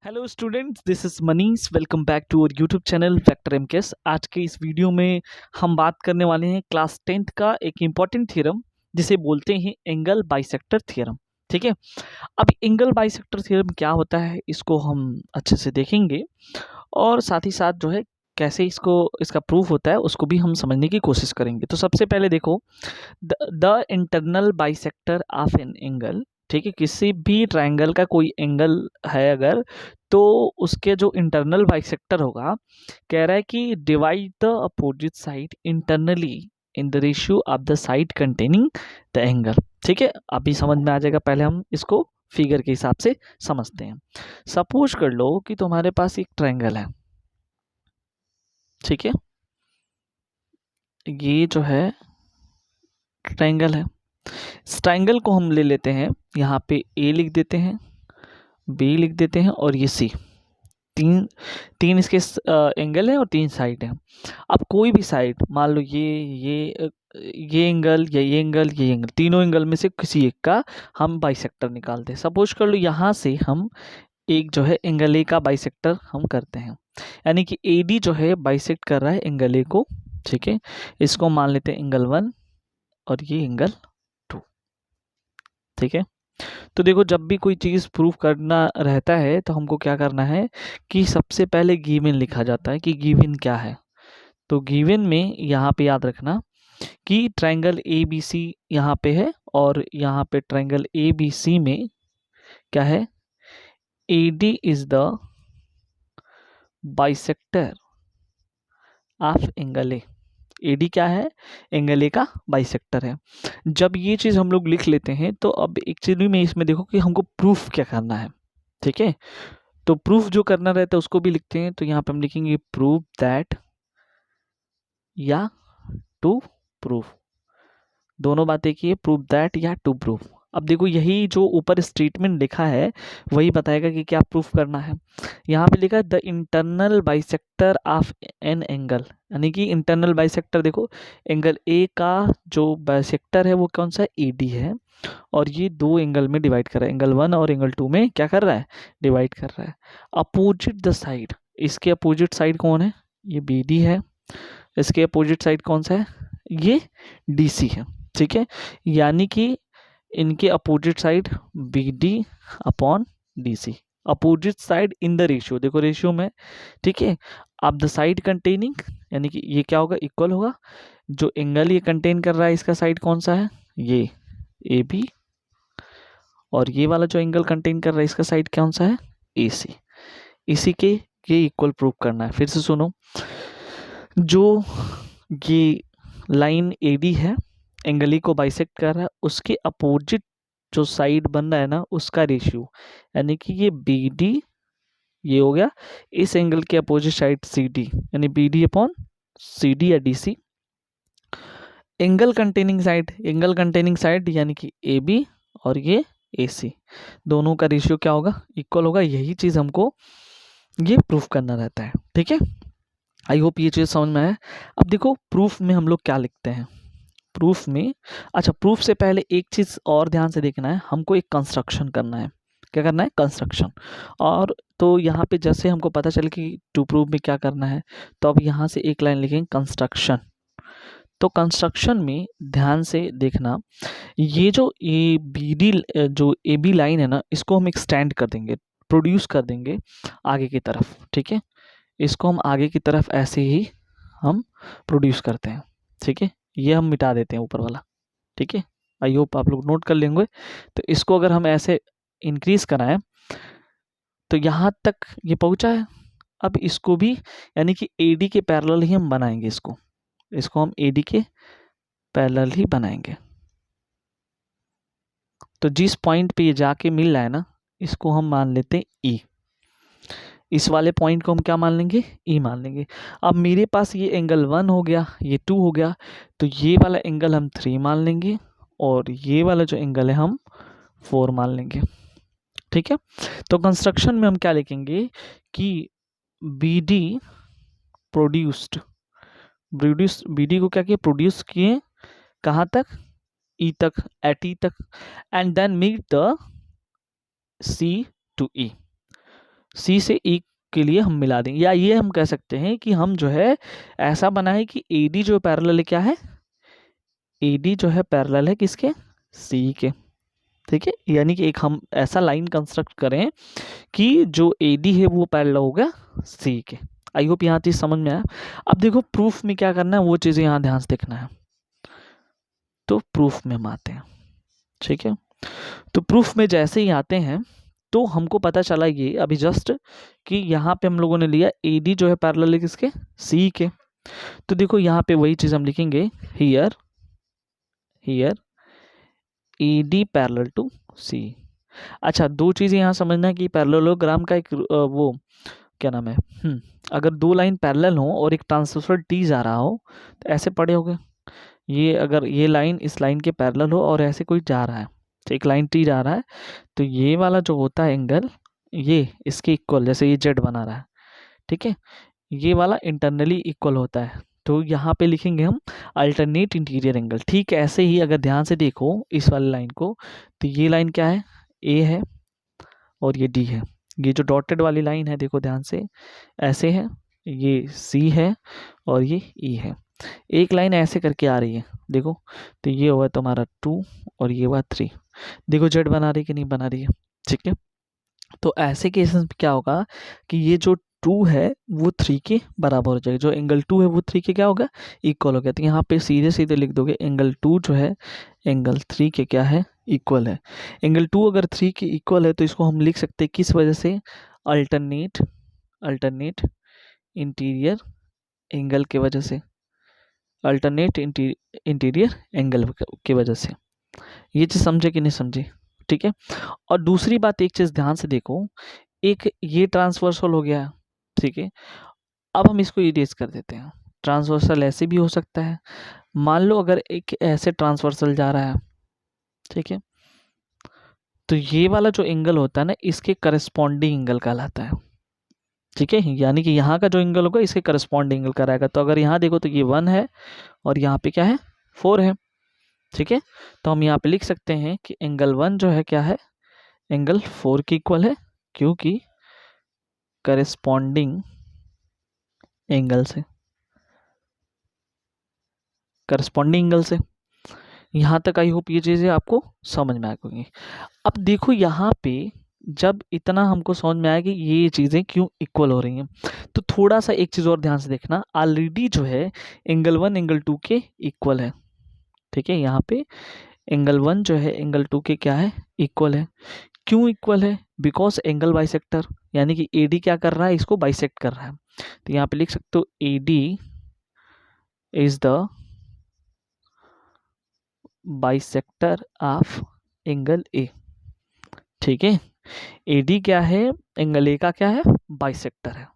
Hello students, this is Manish. Welcome back to our YouTube channel vector MKS. आज के इस video में हम बात करने वाले हैं क्लास 10th का एक इम्पॉर्टेंट थ्योरम जिसे बोलते हैं एंगल बाइसेक्टर थ्योरम। ठीक है, अब एंगल बाइसेक्टर थ्योरम क्या होता है इसको हम अच्छे से देखेंगे और साथ ही साथ जो है कैसे इसका प्रूफ होता है उसको भी हम समझने की कोशिश करेंगे। तो सबसे पहले देखो, the internal bisector of an angle. ठीक है, किसी भी ट्रायंगल का कोई एंगल है अगर, तो उसके जो इंटरनल बाइसेक्टर होगा, कह रहा है कि divide the opposite side internally in the ratio of the side containing the angle. ठीक है, अभी समझ में आ जाएगा। पहले हम इसको फिगर के हिसाब से समझते हैं। सपोज कर लो कि तुम्हारे पास एक ट्रायंगल है। ठीक है, ये जो है ट्रायंगल है। इस ट्रायंगल को हम ले लेते हैं, यहाँ पे ए लिख देते हैं, बी लिख देते हैं और ये सी। तीन तीन इसके एंगल है और तीन साइड है। अब कोई भी साइड मान लो ये एंगल या ये एंगल ये एंगल, तीनों एंगल में से किसी एक का हम बाइसेक्टर निकालते हैं। सपोज कर लो यहाँ से हम एक जो है एंगल ए का बाइसेक्टर हम करते हैं, यानी कि ए डी जो है बाइसेक्ट कर रहा है एंगल ए को। ठीक है, इसको मान लेते हैं एंगल 1 और ये एंगल 2। ठीक है, तो देखो, जब भी कोई चीज़ प्रूफ करना रहता है तो हमको क्या करना है कि सबसे पहले गिवन लिखा जाता है कि गिवन क्या है। तो गिवन में यहाँ पे याद रखना कि ट्रायंगल ए बी सी यहाँ पे है और यहाँ पे ट्रायंगल ए बी सी में क्या है, A D is the bisector of angle A. AD क्या है, एंगल ए का बाइसेक्टर है। जब ये चीज़ हम लोग लिख लेते हैं तो अब एक्चुअली में इसमें देखो कि हमको प्रूफ क्या करना है। ठीक है, तो प्रूफ जो करना रहता है उसको भी लिखते हैं। तो यहाँ पे हम लिखेंगे प्रूफ दैट या टू प्रूफ, दोनों बातें की है, प्रूफ दैट या टू प्रूफ। अब देखो, यही जो ऊपर स्टेटमेंट लिखा है वही बताएगा कि क्या प्रूफ करना है। यहाँ पे लिखा है the internal bisector of an angle, यानी कि इंटरनल बाइसेक्टर देखो, एंगल ए का जो बाइसेक्टर है वो कौन सा, ए डी है। और ये दो एंगल में डिवाइड कर रहा है, एंगल 1 और एंगल 2 में क्या कर रहा है, डिवाइड कर रहा है। अपोजिट द साइड, इसके अपोजिट साइड कौन है, ये बी डी है। इसके अपोजिट साइड कौन सा है, ये डी सी है। ठीक है, यानी कि इनके opposite side B D upon D C. Opposite side in the ratio, देखो रेशियो में। ठीक है, अब द साइड कंटेनिंग, यानी कि ये क्या होगा, इक्वल होगा। जो एंगल ये कंटेन कर रहा है इसका साइड कौन सा है, ये ए बी। और ये वाला जो एंगल कंटेन कर रहा है इसका साइड कौन सा है, ए सी। इसी के ये इक्वल प्रूव करना है। फिर से सुनो, जो ये लाइन ए डी है, एंगल ई को बाइसेक्ट कर रहा है, उसके अपोजिट जो साइड बन रहा है ना उसका रेशियो, यानी कि ये बी डी, ये हो गया इस एंगल के अपोजिट साइड सी डी, यानी B D upon C D या D C. Angle containing side यानी कि ए बी और ये ए सी, दोनों का रेशियो क्या होगा, इक्वल होगा। यही चीज़ हमको ये प्रूफ करना रहता है। ठीक है, आई होप ये चीज़ समझ में आया। अब देखो, प्रूफ में हम लोग क्या लिखते हैं। प्रूफ में, अच्छा, प्रूफ से पहले एक चीज़ और ध्यान से देखना है, हमको एक कंस्ट्रक्शन करना है। क्या करना है, कंस्ट्रक्शन। और तो यहाँ पे जैसे हमको पता चले कि टू प्रूफ में क्या करना है, तो अब यहाँ से एक लाइन लिखेंगे कंस्ट्रक्शन। तो कंस्ट्रक्शन में ध्यान से देखना, ये जो ए बी डी, जो ए बी लाइन है ना, इसको हम एक्सटेंड कर देंगे, प्रोड्यूस कर देंगे आगे की तरफ। ठीक है, इसको हम आगे की तरफ ऐसे ही हम प्रोड्यूस करते हैं। ठीक है, ये हम मिटा देते हैं ऊपर वाला। ठीक है, आई होप आप लोग नोट कर लेंगे। तो इसको अगर हम ऐसे इंक्रीज कराएं तो यहाँ तक ये पहुँचा है। अब इसको भी, यानी कि एडी के पैरेलल ही हम बनाएंगे इसको हम एडी के पैरेलल ही बनाएंगे। तो जिस पॉइंट पे ये जाके मिल रहा है ना, इसको हम मान लेते हैं ई। इस वाले पॉइंट को हम क्या मान लेंगे, ई मान लेंगे। अब मेरे पास ये एंगल 1 हो गया, ये 2 हो गया, तो ये वाला एंगल हम 3 मान लेंगे और ये वाला जो एंगल है हम 4 मान लेंगे। ठीक है, तो कंस्ट्रक्शन में हम क्या लिखेंगे कि B D produced, B D को क्या किए, प्रोड्यूस किए, कहाँ तक, ई तक, एट ई तक, and then meet the C to E. C से ई के लिए हम मिला देंगे, या ये हम कह सकते हैं कि हम जो है ऐसा बनाए कि AD जो पैरेलल है क्या है, AD जो है पैरेलल है किसके, सी के। ठीक है, यानी कि एक हम ऐसा लाइन कंस्ट्रक्ट करें कि जो AD है वो पैरेलल होगा सी के। आई होप यहाँ चीज समझ में आया। अब देखो प्रूफ में क्या करना है वो चीजें यहाँ ध्यान से देखना है। तो प्रूफ में हम आते हैं, ठीक है। तो प्रूफ में जैसे ही आते हैं तो हमको पता चला ये अभी जस्ट कि यहाँ पे हम लोगों ने लिया AD जो है पैरेलल है किसके, सी के। तो देखो यहाँ पे वही चीज हम लिखेंगे, हियर AD पैरेलल टू सी। अच्छा, दो चीजें यहाँ समझना है कि पैरेललोग्राम का एक वो क्या नाम है, अगर दो लाइन पैरेलल हो और एक ट्रांसवर्सल टी जा रहा हो तो ऐसे पढ़े होगे, ये अगर ये लाइन इस लाइन के पैरेलल हो और ऐसे कोई जा रहा है, तो एक लाइन टी जा रहा है, तो ये वाला जो होता है एंगल ये इसके इक्वल, जैसे ये जेड बना रहा है, ठीक है, ये वाला इंटरनली इक्वल होता है। तो यहाँ पे लिखेंगे हम अल्टरनेट इंटीरियर एंगल। ठीक ऐसे ही अगर ध्यान से देखो इस वाली लाइन को, तो ये लाइन क्या है, ए है और ये डी है। ये जो डॉटेड वाली लाइन है देखो ध्यान से ऐसे है, ये सी है और ये ई है। एक लाइन ऐसे करके आ रही है देखो, तो ये हुआ तुम्हारा 2 और ये हुआ 3। देखो जेड बना रही कि नहीं बना रही है, ठीक है। तो ऐसे केसेस में क्या होगा कि ये जो 2 है वो 3 के बराबर हो जाएगा, जो एंगल 2 है वो 3 के क्या होगा, इक्वल हो गया। तो यहाँ पे सीधे सीधे लिख दोगे एंगल 2 जो है एंगल 3 के क्या है, इक्वल है। एंगल 2 अगर 3 के इक्वल है तो इसको हम लिख सकते हैं किस वजह से, अल्टरनेट इंटीरियर एंगल के वजह से, अल्टरनेट इंटीरियर एंगल की वजह से। ये चीज़ समझे कि नहीं समझे, ठीक है। और दूसरी बात एक चीज़ ध्यान से देखो, एक ये ट्रांसवर्सल हो गया, ठीक है। अब हम इसको इरेज कर देते हैं। ट्रांसवर्सल ऐसे भी हो सकता है, मान लो अगर एक ऐसे ट्रांसवर्सल जा रहा है, ठीक है, तो ये वाला जो एंगल होता है ना इसके करस्पॉन्डिंग एंगल कहलाता है, ठीक है। यानी कि यहाँ का जो एंगल होगा इसके करस्पॉन्डिंग एंगल कराएगा। तो अगर यहाँ देखो तो ये 1 है और यहाँ पे क्या है 4 है, ठीक है। तो हम यहाँ पे लिख सकते हैं कि एंगल 1 जो है क्या है, एंगल 4 के इक्वल है, क्योंकि करस्पॉन्डिंग एंगल से, करस्पॉन्डिंग एंगल से। यहाँ तक आई होप ये चीज़ें आपको समझ में आ गई। अब देखो यहाँ पे जब इतना हमको समझ में आया कि ये चीज़ें क्यों इक्वल हो रही हैं, तो थोड़ा सा एक चीज़ और ध्यान से देखना, ऑलरेडी जो है एंगल 1 एंगल 2 के इक्वल है, ठीक है। यहाँ पे एंगल 1 जो है एंगल 2 के क्या है, इक्वल है। क्यों इक्वल है, बिकॉज एंगल बाइसेक्टर, यानी कि AD क्या कर रहा है, इसको बाइसेक्ट कर रहा है। तो यहाँ पे लिख सकते हो AD is the bisector of angle A, ठीक है। AD क्या है, एंगल A का क्या है, बाइसेक्टर है,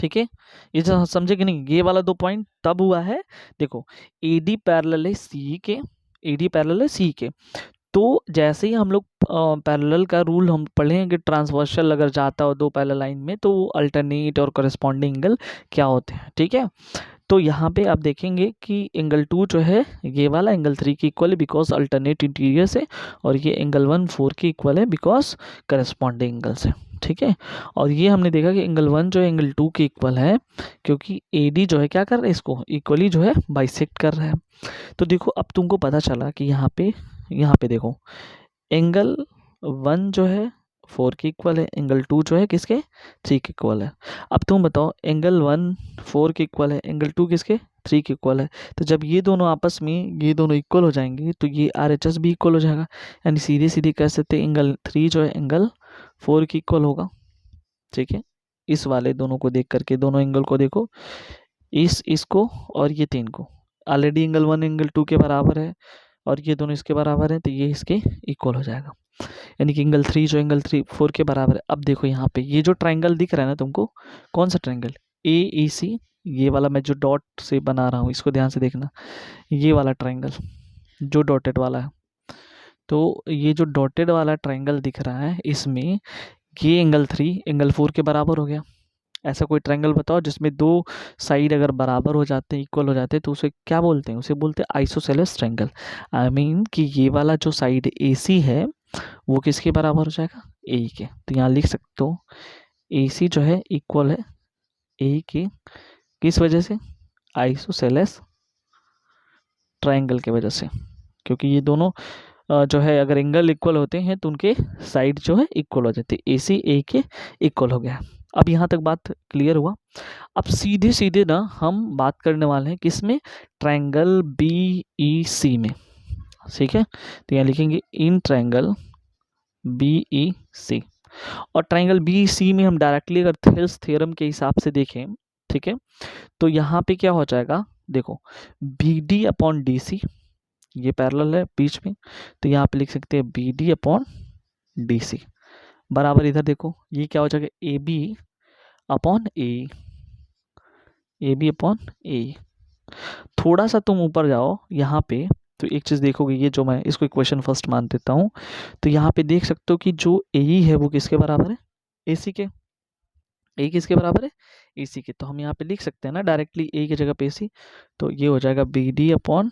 ठीक है। ये समझे कि नहीं, ये वाला 2 पॉइंट तब हुआ है। देखो AD पैरेलल है C के, AD पैरेलल है C के, तो जैसे ही हम लोग पैरेलल का रूल हम पढ़ें कि ट्रांसवर्सल अगर जाता हो दो पैरेलल लाइन में तो अल्टरनेट और करस्पॉन्डिंग एंगल क्या होते हैं, ठीक है। तो यहाँ पे आप देखेंगे कि एंगल 2 जो है ये वाला एंगल 3 की इक्वल है बिकॉज अल्टरनेट इंटीरियर से, और ये एंगल 1 4 की इक्वल है बिकॉज करस्पॉन्डिंग एंगल से, ठीक है। और ये हमने देखा कि एंगल 1 जो है एंगल 2 के इक्वल है क्योंकि AD जो है क्या कर रहा है, इसको इक्वली जो है बाइसेक्ट कर रहा है। तो देखो अब तुमको पता चला कि यहाँ पे देखो एंगल 1 जो है 4 के इक्वल है, एंगल 2 जो है किसके 3 के इक्वल है। अब तुम बताओ एंगल 1 4 के इक्वल है, एंगल 2 किसके 3 के इक्वल है। तो जब ये दोनों आपस में ये दोनों इक्वल हो जाएंगे तो ये RHS भी इक्वल हो जाएगा, यानी सीधे सीधे कह सकते हैं एंगल 3 जो है एंगल 4 के इक्वल होगा, ठीक है। इस वाले दोनों को देख करके, दोनों एंगल को देखो, इसको और ये 3 को, ऑलरेडी एंगल 1 एंगल 2 के बराबर है और ये दोनों इसके बराबर है, तो ये इसके इक्वल हो जाएगा, यानी कि एंगल 3 जो एंगल 4 के बराबर है। अब देखो यहाँ पे ये जो ट्राइंगल दिख रहा है ना तुमको, कौन सा ट्राइंगल, AEC, ये वाला मैं जो डॉट से बना रहा हूँ इसको ध्यान से देखना, ये वाला ट्राइंगल जो डॉटेड वाला है, तो ये जो डॉटेड वाला ट्राइंगल दिख रहा है इसमें ये एंगल 3 एंगल 4 के बराबर हो गया। ऐसा कोई ट्रायंगल बताओ जिसमें दो साइड अगर बराबर हो जाते हैं, इक्वल हो जाते हैं, तो उसे क्या बोलते हैं, उसे बोलते हैं आइसोसेलेस ट्रायंगल। आई मीन कि ये वाला जो साइड AC है वो किसके बराबर हो जाएगा, AE के। तो यहाँ लिख सकते हो AC जो है इक्वल है ए के, किस वजह से, आइसोसेलेस ट्रायंगल की वजह से, क्योंकि ये दोनों जो है अगर एंगल इक्वल होते हैं तो उनके साइड जो है इक्वल हो जाती है, AC ए के इक्वल हो गया। अब यहाँ तक बात क्लियर हुआ। अब सीधे सीधे ना हम बात करने वाले हैं किसमें, ट्रायंगल BEC में, ठीक है। तो यहाँ लिखेंगे इन ट्रायंगल BEC, और ट्रायंगल BEC में हम डायरेक्टली अगर थेल्स थ्योरम के हिसाब से देखें, ठीक है, तो यहाँ पे क्या हो जाएगा, देखो BD अपॉन DC, ये पैरेलल है बीच में, तो यहाँ पे लिख सकते हैं BD अपॉन DC बराबर, इधर देखो ये क्या हो जाएगा, AB upon AE, AB upon AE। थोड़ा सा तुम ऊपर जाओ यहाँ पे तो एक चीज़ देखोगे, ये जो मैं इसको इक्वेशन फर्स्ट मान देता हूँ, तो यहाँ पे देख सकते हो कि जो AE है वो किसके बराबर है, AC के। A किसके बराबर है, AC के। तो हम यहाँ पे लिख सकते हैं ना डायरेक्टली A की जगह पे AC, तो ये हो जाएगा BD upon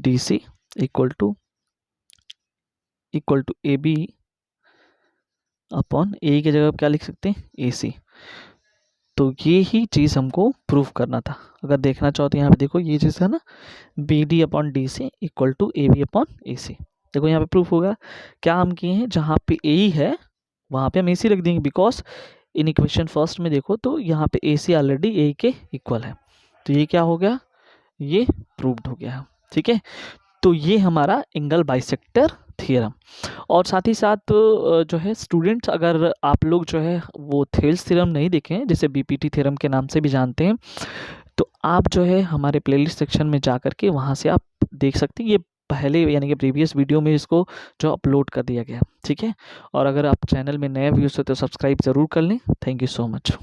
DC equal to AB upon A की जगह क्या लिख सकते हैं, AC। तो ये ही चीज़ हमको प्रूफ करना था। अगर देखना चाहो तो यहाँ पे देखो ये चीज़ है ना, BD upon DC equal to AB upon AC। देखो यहाँ पे प्रूफ होगा, क्या हम किए हैं, जहाँ पे A है वहाँ पे हम AC रख देंगे, बिकॉज इन इक्वेशन फर्स्ट में देखो तो यहाँ पे AC ऑलरेडी A के इक्वल है, तो ये क्या हो गया, ये प्रूव्ड हो गया, ठीक है। तो ये हमारा एंगल बाइसेक्टर थ्योरम। और साथ ही साथ जो है स्टूडेंट्स, अगर आप लोग जो है वो थेल्स थ्योरम नहीं देखें, जैसे BPT थ्योरम के नाम से भी जानते हैं, तो आप जो है हमारे प्लेलिस्ट सेक्शन में जा करके वहाँ से आप देख सकते हैं। ये पहले यानी कि प्रीवियस वीडियो में इसको जो अपलोड कर दिया गया, ठीक है। और अगर आप चैनल में नए व्यूज़ हो तो सब्सक्राइब ज़रूर कर लें। Thank you so much.